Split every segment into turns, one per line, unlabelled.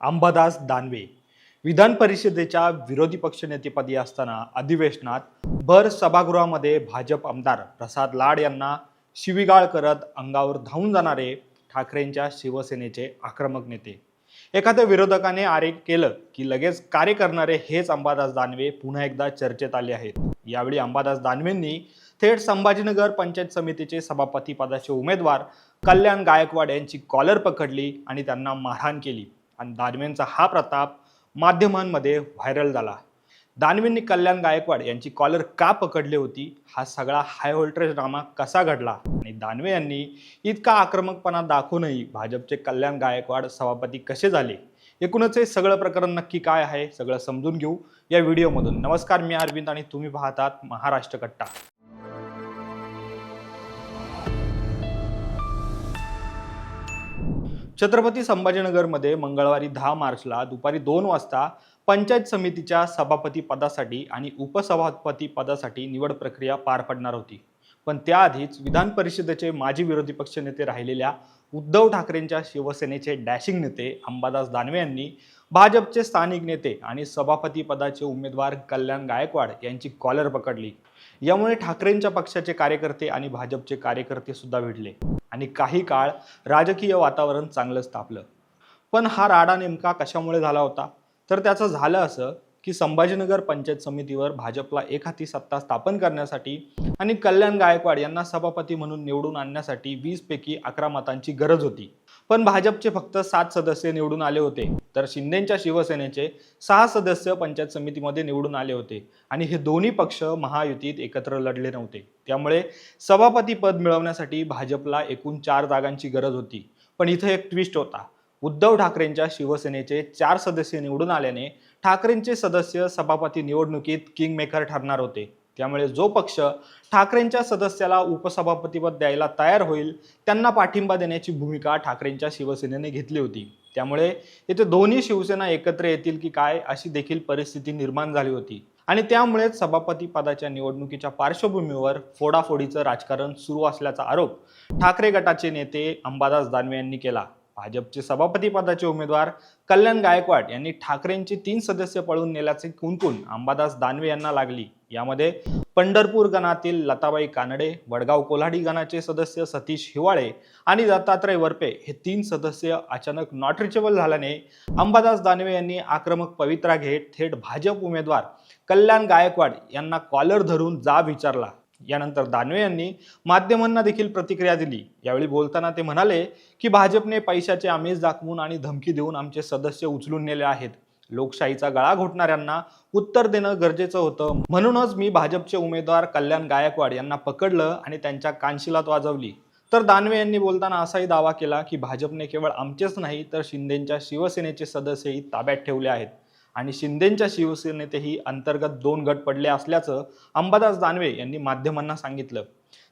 अंबादास दानवे विधान परिषदेच्या विरोधी पक्षनेतेपदी असताना अधिवेशनात भर सभागृहामध्ये भाजप आमदार प्रसाद लाड यांना शिवीगाळ करत अंगावर धावून जाणारे ठाकरेंच्या शिवसेनेचे आक्रमक नेते। एखाद्या विरोधकाने आरे केलं की लगेच कार्य करणारे हेच अंबादास दानवे पुन्हा एकदा चर्चेत आले आहेत। यावेळी अंबादास दानवेंनी थेट संभाजीनगर पंचायत समितीचे सभापती पदाचे उमेदवार कल्याण गायकवाड यांची कॉलर पकडली आणि त्यांना मारहाण केली आणि दानवेंचा हा प्रताप माध्यमांमध्ये व्हायरल झाला। दानवेंनी कल्याण गायकवाड यांची कॉलर का पकडली होती, हा सगळा हाय व्होल्टेज ड्रामा कसा घडला आणि दानवे यांनी इतका आक्रमकपणा दाखवूनही भाजपचे कल्याण गायकवाड सभापती कसे झाले, एकूणच हे सगळं प्रकरण नक्की काय आहे सगळं समजून घेऊ या व्हिडिओमधून। नमस्कार, मी अरविंद आणि तुम्ही पाहतात महाराष्ट्र कट्टा। छत्रपती संभाजीनगरमध्ये मंगळवारी 10 मार्चला दुपारी 2 वाजता पंचायत समितीच्या सभापती पदासाठी आणि उपसभापती पदासाठी निवड प्रक्रिया पार पडणार होती। पण त्याआधीच विधान परिषदेचे माजी विरोधी पक्षनेते राहिलेल्या उद्धव ठाकरेंच्या शिवसेनेचे डॅशिंग नेते अंबादास दानवे यांनी भाजपचे स्थानिक नेते आणि सभापती पदाचे उमेदवार कल्याण गायकवाड यांची कॉलर पकडली। यामुळे ठाकरेंच्या पक्षाचे कार्यकर्ते आणि भाजपचे कार्यकर्ते सुद्धा भिडले आणि काही काळ राजकीय वातावरण चांगलंच तापलं। पण हा राडा नेमका कशामुळे झाला होता, तर त्याचं झालं असं की संभाजीनगर पंचायत समितीवर भाजपला एकहाती सत्ता स्थापन करण्यासाठी आणि कल्याण गायकवाड यांना सभापती म्हणून निवडून आणण्यासाठी 20 पैकी 11 मतांची गरज होती। पण भाजपचे फक्त 7 सदस्य निवडून आले होते, तर शिंदेच्या शिवसेनेचे 6 सदस्य पंचायत समितीमध्ये निवडून आले होते आणि हे दोन्ही पक्ष महायुतीत एकत्र लढले नव्हते। त्यामुळे सभापती पद मिळवण्यासाठी भाजपला एकूण 4 जागांची गरज होती। पण इथे एक ट्विस्ट होता। उद्धव ठाकरेंच्या शिवसेनेचे 4 सदस्य निवडून आल्याने ठाकरेंचे सदस्य सभापती निवडणुकीत किंग मेकर ठरणार होते। त्यामुळे जो पक्ष ठाकरेंच्या सदस्याला उपसभापतीपद द्यायला तयार होईल त्यांना पाठिंबा देण्याची भूमिका ठाकरेंच्या शिवसेनेने घेतली होती। त्यामुळे येथे दोन्ही शिवसेना एकत्र येतील की काय अशी देखील परिस्थिती निर्माण झाली होती आणि त्यामुळेच सभापती पदाच्या निवडणुकीच्या पार्श्वभूमीवर फोडाफोडीचं राजकारण सुरू असल्याचा आरोप ठाकरे गटाचे नेते अंबादास दानवे यांनी केला। भाजपचे सभापती पदाचे उमेदवार कल्याण गायकवाड यांनी ठाकरेंची 3 सदस्य पळून नेल्याचे कुणकुण अंबादास दानवे यांना लागली। यामध्ये पंढरपूर गणातील लताबाई कानडे, वडगाव कोल्हाडी गणाचे सदस्य सतीश हिवाळे आणि दत्तात्रय वरपे हे 3 सदस्य अचानक नॉट रिचेबल झाल्याने अंबादास दानवे यांनी आक्रमक पवित्रा घेत थेट भाजप उमेदवार कल्याण गायकवाड यांना कॉलर धरून जाब विचारला। यानंतर दानवे यांनी माध्यमांना देखील प्रतिक्रिया दिली। यावेळी बोलताना ते म्हणाले की भाजपने पैशाचे आमिष दाखवून आणि धमकी देऊन आमचे सदस्य उचलून नेले आहेत। लोकशाहीचा गळा घोटणाऱ्यांना उत्तर देणं गरजेचं होतं, म्हणूनच मी भाजपचे उमेदवार कल्याण गायकवाड यांना पकडलं आणि त्यांच्या कानशिलात वाजवली। तर दानवे यांनी बोलताना असाही दावा केला की भाजपने केवळ आमचेच नाही तर शिंदेच्या शिवसेनेचे सदस्यही ताब्यात ठेवले आहेत आणि शिंदेच्या शिवसेनेतही अंतर्गत 2 गट पडले असल्याचं अंबादास दानवे यांनी माध्यमांना सांगितलं।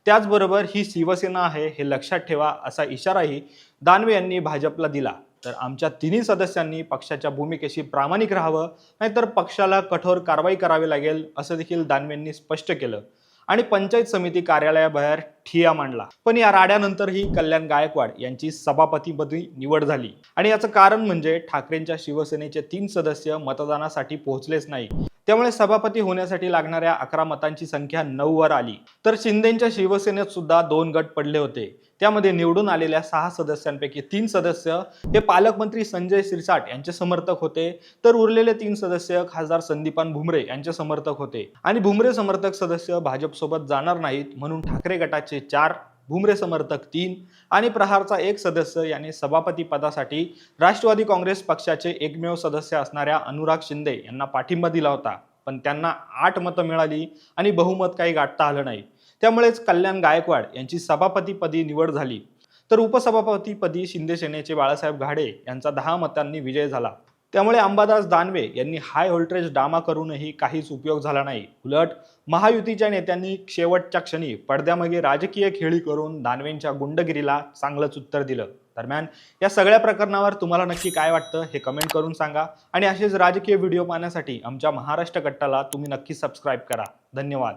त्याचबरोबर ही शिवसेना आहे हे लक्षात ठेवा असा इशाराही दानवे यांनी भाजपला दिला। तर आमच्या 3 सदस्यांनी पक्षाच्या भूमिकेशी प्रामाणिक राहावं, नाहीतर पक्षाला कठोर कारवाई करावी लागेल असं देखील दानवेंनी स्पष्ट केलं आणि पंचायत समिती कार्यालयाबाहेर ठिय्या मांडला। पण या राड्यानंतरही कल्याण गायकवाड यांची सभापतीपदी निवड झाली आणि याचं कारण म्हणजे ठाकरेंच्या शिवसेनेचे 3 सदस्य मतदानासाठी पोहोचलेच नाही। त्यामुळे सभापती होण्यासाठी लागणाऱ्या 11 मतांची संख्या 9 वर आली। तर शिंदेच्या शिवसेनेत सुद्धा 2 गट पडले होते। त्यामध्ये निवडून आलेल्या 6 सदस्यांपैकी 3 सदस्य हे पालकमंत्री संजय शिरसाट यांचे समर्थक होते, तर उरलेले 3 सदस्य खासदार संदीपान भुमरे यांचे समर्थक होते आणि भुमरे समर्थक सदस्य भाजपसोबत जाणार नाहीत, म्हणून ठाकरे गटाचे 4, भुमरे समर्थक 3 आणि प्रहारचा 1 सदस्य याने सभापती पदासाठी राष्ट्रवादी काँग्रेस पक्षाचे एकमेव सदस्य असणाऱ्या अनुराग शिंदे यांना पाठिंबा दिला होता। पण त्यांना 8 मतं मिळाली आणि बहुमत काही गाठता आलं नाही। त्यामुळेच कल्याण गायकवाड यांची सभापतीपदी निवड झाली। तर उपसभापतीपदी शिंदे सेनेचे बाळासाहेब घाडे यांचा 10 मतांनी विजय झाला। त्यामुळे अंबादास दानवे यांनी हाय व्होल्टेज ड्रामा करूनही काहीच उपयोग झाला नाही। उलट महायुतीच्या नेत्यांनी शेवटच्या क्षणी पडद्यामागे राजकीय खेळी करून दानवेंच्या गुंडगिरीला चांगलंच उत्तर दिलं। दरम्यान या सगळ्या प्रकरणावर तुम्हाला नक्की काय वाटतं हे कमेंट करून सांगा आणि असेच राजकीय व्हिडिओ पाहण्यासाठी आमच्या महाराष्ट्र कट्टाला तुम्ही नक्की सबस्क्राईब करा। धन्यवाद।